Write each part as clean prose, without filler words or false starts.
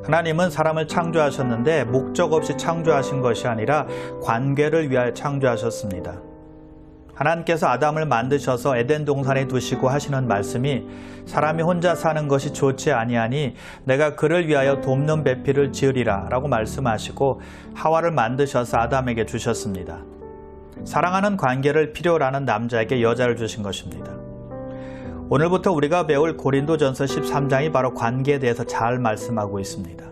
하나님은 사람을 창조하셨는데 목적 없이 창조하신 것이 아니라 관계를 위하여 창조하셨습니다. 하나님께서 아담을 만드셔서 에덴 동산에 두시고 하시는 말씀이 사람이 혼자 사는 것이 좋지 아니하니 내가 그를 위하여 돕는 배필을 지으리라 라고 말씀하시고 하와를 만드셔서 아담에게 주셨습니다. 사랑하는 관계를 필요로 하는 남자에게 여자를 주신 것입니다. 오늘부터 우리가 배울 고린도전서 13장이 바로 관계에 대해서 잘 말씀하고 있습니다.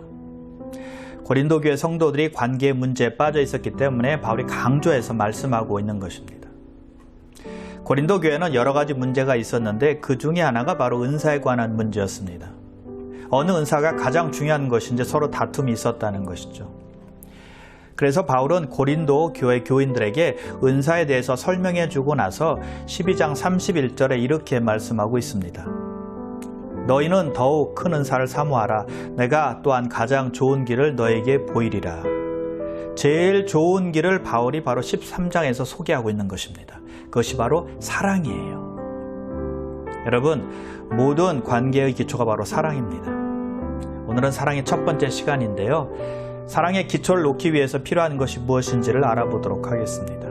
고린도 교회 성도들이 관계의 문제에 빠져 있었기 때문에 바울이 강조해서 말씀하고 있는 것입니다. 고린도 교회는 여러 가지 문제가 있었는데 그 중에 하나가 바로 은사에 관한 문제였습니다. 어느 은사가 가장 중요한 것인지 서로 다툼이 있었다는 것이죠. 그래서 바울은 고린도 교회 교인들에게 은사에 대해서 설명해 주고 나서 12장 31절에 이렇게 말씀하고 있습니다. 너희는 더욱 큰 은사를 사모하라. 내가 또한 가장 좋은 길을 너에게 보이리라. 제일 좋은 길을 바울이 바로 13장에서 소개하고 있는 것입니다. 그것이 바로 사랑이에요. 여러분, 모든 관계의 기초가 바로 사랑입니다. 오늘은 사랑의 첫 번째 시간인데요. 사랑의 기초를 놓기 위해서 필요한 것이 무엇인지를 알아보도록 하겠습니다.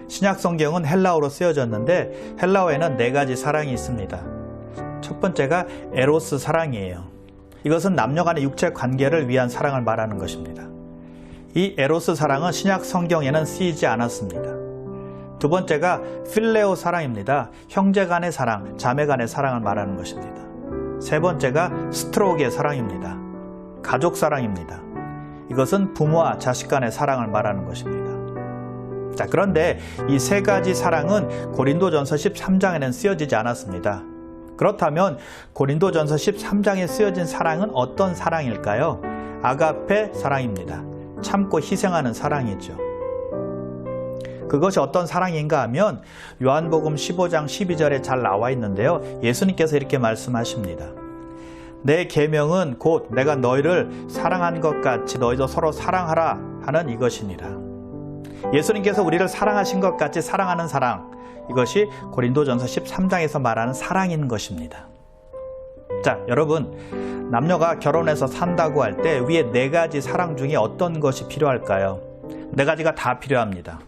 신약 성경은 헬라어로 쓰여졌는데 헬라어에는 4가지 사랑이 있습니다. 첫 번째가 에로스 사랑이에요. 이것은 남녀 간의 육체 관계를 위한 사랑을 말하는 것입니다. 이 에로스 사랑은 신약 성경에는 쓰이지 않았습니다. 두 번째가 필레오 사랑입니다. 형제 간의 사랑, 자매 간의 사랑을 말하는 것입니다. 세 번째가 스트로게 사랑입니다. 가족 사랑입니다. 이것은 부모와 자식 간의 사랑을 말하는 것입니다. 자, 그런데 이 3가지 사랑은 고린도전서 13장에는 쓰여지지 않았습니다. 그렇다면 고린도전서 13장에 쓰여진 사랑은 어떤 사랑일까요? 아가페 사랑입니다. 참고 희생하는 사랑이죠. 그것이 어떤 사랑인가 하면 요한복음 15장 12절에 잘 나와 있는데요. 예수님께서 이렇게 말씀하십니다. 내 계명은 곧 내가 너희를 사랑한 것 같이 너희도 서로 사랑하라 하는 이것이니라. 예수님께서 우리를 사랑하신 것 같이 사랑하는 사랑, 이것이 고린도전서 13장에서 말하는 사랑인 것입니다. 자, 여러분, 남녀가 결혼해서 산다고 할 때 위에 4가지 사랑 중에 어떤 것이 필요할까요? 4가지가 다 필요합니다.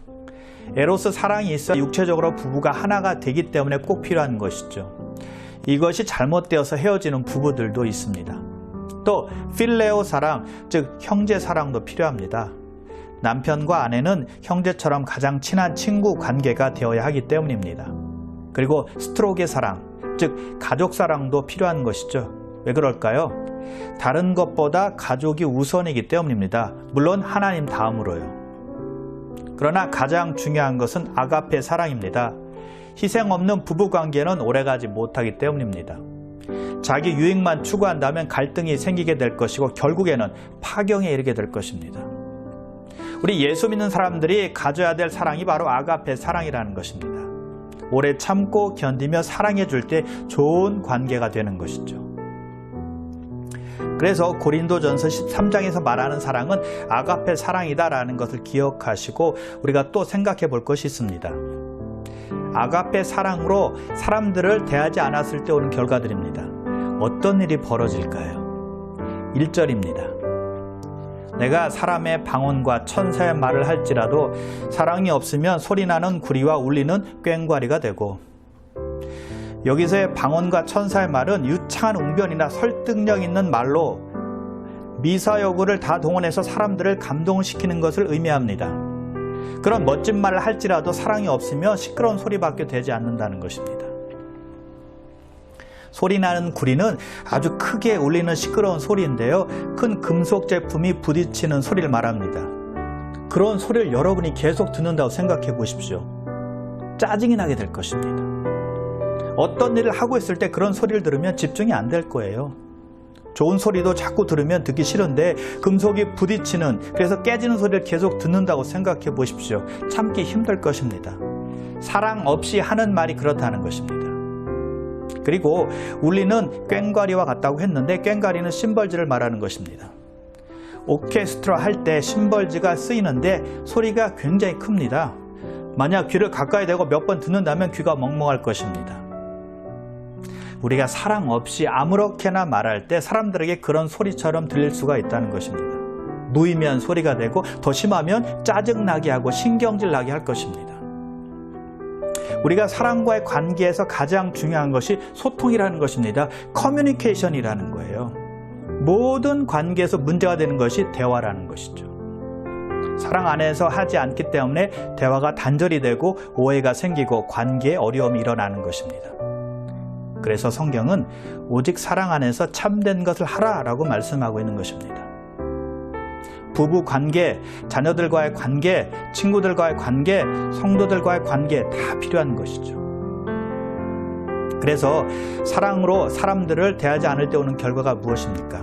에로스 사랑이 있어 육체적으로 부부가 하나가 되기 때문에 꼭 필요한 것이죠. 이것이 잘못되어서 헤어지는 부부들도 있습니다. 또 필레오 사랑, 즉 형제 사랑도 필요합니다. 남편과 아내는 형제처럼 가장 친한 친구 관계가 되어야 하기 때문입니다. 그리고 스트로게 사랑, 즉 가족 사랑도 필요한 것이죠. 왜 그럴까요? 다른 것보다 가족이 우선이기 때문입니다. 물론 하나님 다음으로요. 그러나 가장 중요한 것은 아가페 사랑입니다. 희생 없는 부부관계는 오래가지 못하기 때문입니다. 자기 유익만 추구한다면 갈등이 생기게 될 것이고 결국에는 파경에 이르게 될 것입니다. 우리 예수 믿는 사람들이 가져야 될 사랑이 바로 아가페 사랑이라는 것입니다. 오래 참고 견디며 사랑해 줄 때 좋은 관계가 되는 것이죠. 그래서 고린도전서 13장에서 말하는 사랑은 아가페 사랑이다라는 것을 기억하시고 우리가 또 생각해 볼 것이 있습니다. 아가페 사랑으로 사람들을 대하지 않았을 때 오는 결과들입니다. 어떤 일이 벌어질까요? 1절입니다. 내가 사람의 방언과 천사의 말을 할지라도 사랑이 없으면 소리나는 구리와 울리는 꽹과리가 되고, 여기서의 방언과 천사의 말은 유창한 웅변이나 설득력 있는 말로 미사여구를 다 동원해서 사람들을 감동시키는 것을 의미합니다. 그런 멋진 말을 할지라도 사랑이 없으면 시끄러운 소리밖에 되지 않는다는 것입니다. 소리나는 구리는 아주 크게 울리는 시끄러운 소리인데요. 큰 금속 제품이 부딪히는 소리를 말합니다. 그런 소리를 여러분이 계속 듣는다고 생각해 보십시오. 짜증이 나게 될 것입니다. 어떤 일을 하고 있을 때 그런 소리를 들으면 집중이 안 될 거예요. 좋은 소리도 자꾸 들으면 듣기 싫은데 금속이 부딪히는, 그래서 깨지는 소리를 계속 듣는다고 생각해 보십시오. 참기 힘들 것입니다. 사랑 없이 하는 말이 그렇다는 것입니다. 그리고 울리는 꽹과리와 같다고 했는데 꽹과리는 심벌지를 말하는 것입니다. 오케스트라 할 때 심벌지가 쓰이는데 소리가 굉장히 큽니다. 만약 귀를 가까이 대고 몇 번 듣는다면 귀가 멍멍할 것입니다. 우리가 사랑 없이 아무렇게나 말할 때 사람들에게 그런 소리처럼 들릴 수가 있다는 것입니다. 무의미한 소리가 되고 더 심하면 짜증나게 하고 신경질 나게 할 것입니다. 우리가 사람과의 관계에서 가장 중요한 것이 소통이라는 것입니다. 커뮤니케이션이라는 거예요. 모든 관계에서 문제가 되는 것이 대화라는 것이죠. 사랑 안에서 하지 않기 때문에 대화가 단절이 되고 오해가 생기고 관계에 어려움이 일어나는 것입니다. 그래서 성경은 오직 사랑 안에서 참된 것을 하라라고 말씀하고 있는 것입니다. 부부 관계, 자녀들과의 관계, 친구들과의 관계, 성도들과의 관계 다 필요한 것이죠. 그래서 사랑으로 사람들을 대하지 않을 때 오는 결과가 무엇입니까?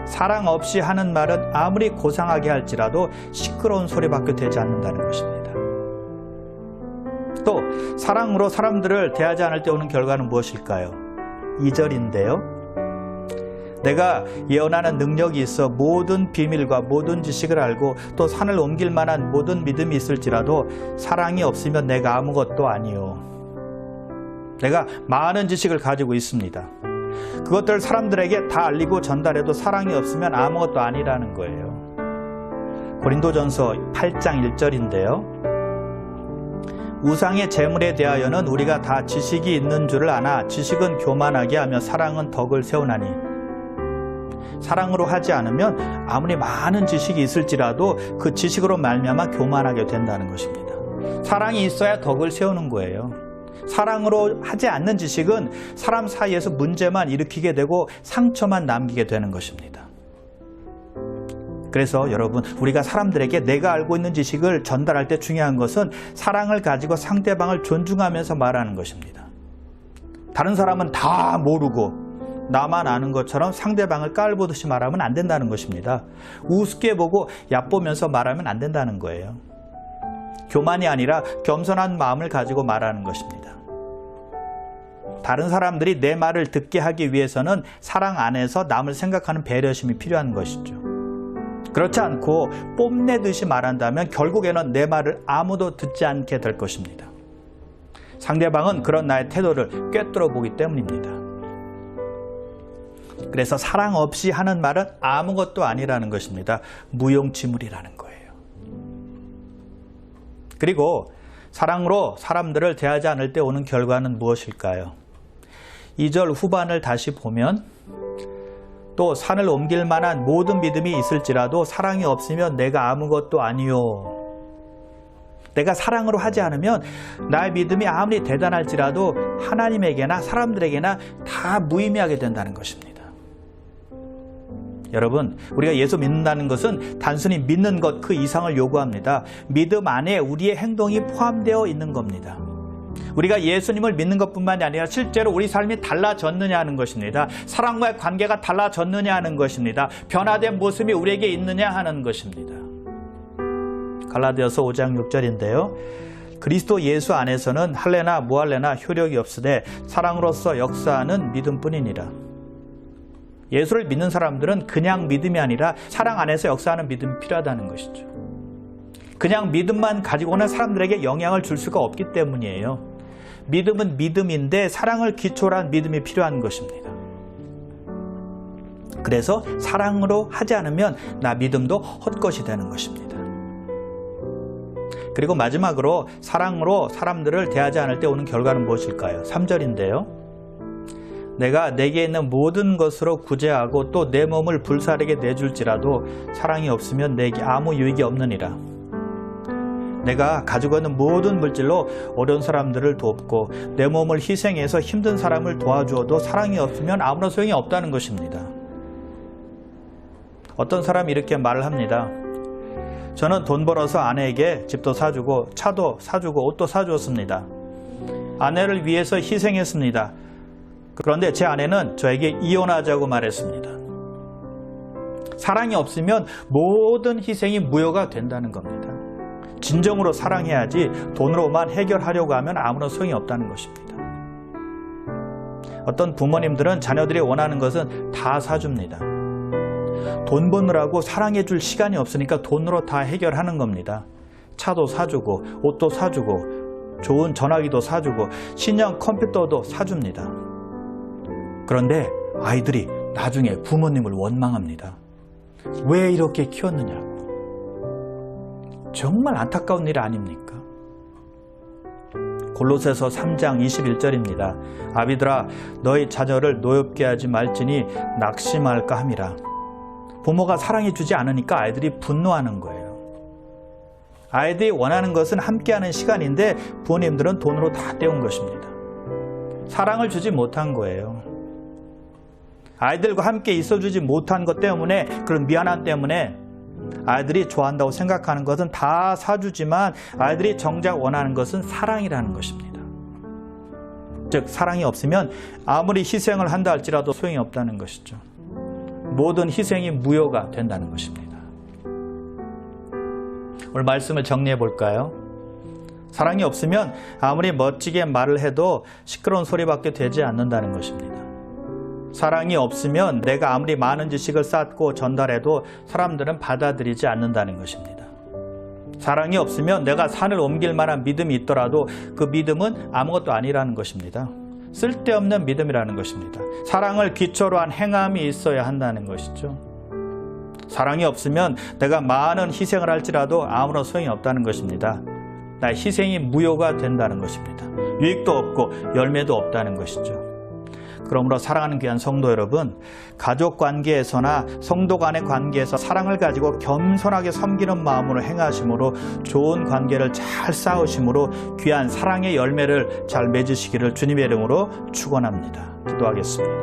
사랑 없이 하는 말은 아무리 고상하게 할지라도 시끄러운 소리밖에 되지 않는다는 것입니다. 또 사랑으로 사람들을 대하지 않을 때 오는 결과는 무엇일까요? 2절인데요. 내가 예언하는 능력이 있어 모든 비밀과 모든 지식을 알고 또 산을 옮길 만한 모든 믿음이 있을지라도 사랑이 없으면 내가 아무것도 아니요. 내가 많은 지식을 가지고 있습니다. 그것들을 사람들에게 다 알리고 전달해도 사랑이 없으면 아무것도 아니라는 거예요. 고린도전서 8장 1절인데요. 우상의 재물에 대하여는 우리가 다 지식이 있는 줄을 아나 지식은 교만하게 하며 사랑은 덕을 세우나니. 사랑으로 하지 않으면 아무리 많은 지식이 있을지라도 그 지식으로 말미암아 교만하게 된다는 것입니다. 사랑이 있어야 덕을 세우는 거예요. 사랑으로 하지 않는 지식은 사람 사이에서 문제만 일으키게 되고 상처만 남기게 되는 것입니다. 그래서 여러분, 우리가 사람들에게 내가 알고 있는 지식을 전달할 때 중요한 것은 사랑을 가지고 상대방을 존중하면서 말하는 것입니다. 다른 사람은 다 모르고 나만 아는 것처럼 상대방을 깔보듯이 말하면 안 된다는 것입니다. 우습게 보고 얕보면서 말하면 안 된다는 거예요. 교만이 아니라 겸손한 마음을 가지고 말하는 것입니다. 다른 사람들이 내 말을 듣게 하기 위해서는 사랑 안에서 남을 생각하는 배려심이 필요한 것이죠. 그렇지 않고 뽐내듯이 말한다면 결국에는 내 말을 아무도 듣지 않게 될 것입니다. 상대방은 그런 나의 태도를 꿰뚫어 보기 때문입니다. 그래서 사랑 없이 하는 말은 아무것도 아니라는 것입니다. 무용지물이라는 거예요. 그리고 사랑으로 사람들을 대하지 않을 때 오는 결과는 무엇일까요? 2절 후반을 다시 보면 또 산을 옮길 만한 모든 믿음이 있을지라도 사랑이 없으면 내가 아무것도 아니요. 내가 사랑으로 하지 않으면 나의 믿음이 아무리 대단할지라도 하나님에게나 사람들에게나 다 무의미하게 된다는 것입니다. 여러분, 우리가 예수 믿는다는 것은 단순히 믿는 것 그 이상을 요구합니다. 믿음 안에 우리의 행동이 포함되어 있는 겁니다. 우리가 예수님을 믿는 것뿐만이 아니라 실제로 우리 삶이 달라졌느냐 하는 것입니다. 사랑과의 관계가 달라졌느냐 하는 것입니다. 변화된 모습이 우리에게 있느냐 하는 것입니다. 갈라디아서 5장 6절인데요. 그리스도 예수 안에서는 할례나 무할례나 효력이 없으되 사랑으로서 역사하는 믿음뿐이니라. 예수를 믿는 사람들은 그냥 믿음이 아니라 사랑 안에서 역사하는 믿음이 필요하다는 것이죠. 그냥 믿음만 가지고는 사람들에게 영향을 줄 수가 없기 때문이에요. 믿음은 믿음인데 사랑을 기초로 한 믿음이 필요한 것입니다. 그래서 사랑으로 하지 않으면 나 믿음도 헛것이 되는 것입니다. 그리고 마지막으로 사랑으로 사람들을 대하지 않을 때 오는 결과는 무엇일까요? 3절인데요. 내가 내게 있는 모든 것으로 구제하고 또 내 몸을 불사르게 내줄지라도 사랑이 없으면 내게 아무 유익이 없느니라. 내가 가지고 있는 모든 물질로 어려운 사람들을 돕고 내 몸을 희생해서 힘든 사람을 도와주어도 사랑이 없으면 아무런 소용이 없다는 것입니다. 어떤 사람이 이렇게 말을 합니다. 저는 돈 벌어서 아내에게 집도 사주고 차도 사주고 옷도 사주었습니다. 아내를 위해서 희생했습니다. 그런데 제 아내는 저에게 이혼하자고 말했습니다. 사랑이 없으면 모든 희생이 무효가 된다는 겁니다. 진정으로 사랑해야지 돈으로만 해결하려고 하면 아무런 소용이 없다는 것입니다. 어떤 부모님들은 자녀들이 원하는 것은 다 사줍니다. 돈 버느라고 사랑해줄 시간이 없으니까 돈으로 다 해결하는 겁니다. 차도 사주고 옷도 사주고 좋은 전화기도 사주고 신형 컴퓨터도 사줍니다. 그런데 아이들이 나중에 부모님을 원망합니다. 왜 이렇게 키웠느냐고. 정말 안타까운 일 아닙니까? 골로새서 3장 21절입니다. 아비들아 너희 자녀를 노엽게 하지 말지니 낙심할까 함이라. 부모가 사랑해 주지 않으니까 아이들이 분노하는 거예요. 아이들이 원하는 것은 함께하는 시간인데 부모님들은 돈으로 다 때운 것입니다. 사랑을 주지 못한 거예요. 아이들과 함께 있어주지 못한 것 때문에, 그런 미안함 때문에 아이들이 좋아한다고 생각하는 것은 다 사주지만 아이들이 정작 원하는 것은 사랑이라는 것입니다. 즉 사랑이 없으면 아무리 희생을 한다 할지라도 소용이 없다는 것이죠. 모든 희생이 무효가 된다는 것입니다. 오늘 말씀을 정리해 볼까요? 사랑이 없으면 아무리 멋지게 말을 해도 시끄러운 소리밖에 되지 않는다는 것입니다. 사랑이 없으면 내가 아무리 많은 지식을 쌓고 전달해도 사람들은 받아들이지 않는다는 것입니다. 사랑이 없으면 내가 산을 옮길 만한 믿음이 있더라도 그 믿음은 아무것도 아니라는 것입니다. 쓸데없는 믿음이라는 것입니다. 사랑을 기초로 한 행함이 있어야 한다는 것이죠. 사랑이 없으면 내가 많은 희생을 할지라도 아무런 소용이 없다는 것입니다. 나의 희생이 무효가 된다는 것입니다. 유익도 없고 열매도 없다는 것이죠. 그러므로 사랑하는 귀한 성도 여러분, 가족 관계에서나 성도 간의 관계에서 사랑을 가지고 겸손하게 섬기는 마음으로 행하심으로 좋은 관계를 잘 쌓으심으로 귀한 사랑의 열매를 잘 맺으시기를 주님의 이름으로 축원합니다. 기도하겠습니다.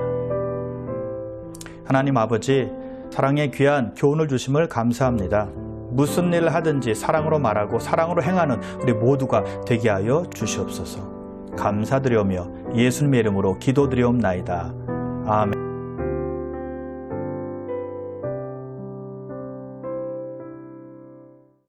하나님 아버지, 사랑의 귀한 교훈을 주심을 감사합니다. 무슨 일을 하든지 사랑으로 말하고 사랑으로 행하는 우리 모두가 되게 하여 주시옵소서. 감사드리오며 예수님의 이름으로 기도드리옵나이다. 아멘.